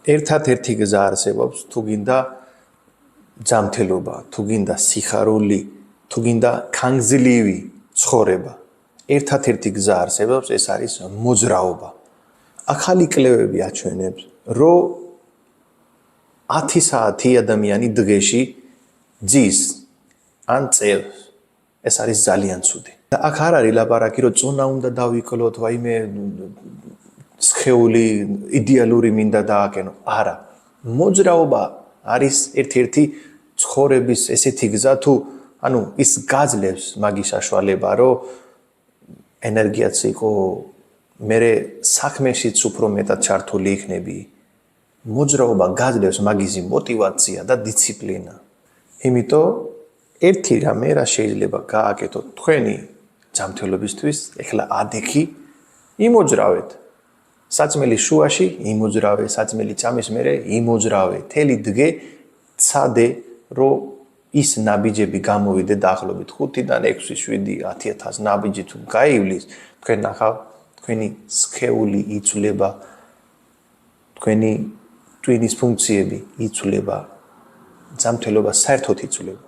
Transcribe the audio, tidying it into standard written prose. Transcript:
ერთად-ერთი გზა არსებობს, თუ გინდა ჯანმრთელობა, თუ გინდა სიხარული, თუ გინდა ხანგრძლივი ცხოვრება. ერთად-ერთი გზა არსებობს, ეს არის მოძრაობა. ახალი კვლევები აჩვენებს, რომ 10 საათი ადამიანი დღეში ძის ან წევს. ეს არის ძალიან ცუდი. და აქ არ არის ლაპარაკი, რომ წონა უნდა დავიკლოთ, ვაიმე სხეული იდეალური მინდა დააკენო. არა. მოძრაობა არის ერთ-ერთი ცხოვრების ესეთი გზა, თუ ის გაძლევს მაგის საშუალება, რომ ენერგიაც იყო, მე საქმეშიც უფრო მეტად ჩართული იქნები. მოძრაობა გაძლევს მაგისი мотиваცია და დისციპლინა. იმიტომ ერთი რამე რა შეიძლება გააკეთოთ თქვენი ჯანმრთელობისთვის, ეხლა ადექი იმოძრავეთ. საწმელის შუაში იმოძრავე, საწმელი წამის მერე იმოძრავე. თელი დღე ცადე, რომ ის ნაბიჯები გამოვიდე დაახლოებით 5-დან 6-7, 10,000 ნაბიჯი თუ გაივლის, თქვენ ნახავთ, თქვენი სხეული იცვლება, თქვენი ტვინის ფუნქციები იცვლება, ჯანმრთელობა საერთოდ იცვლება.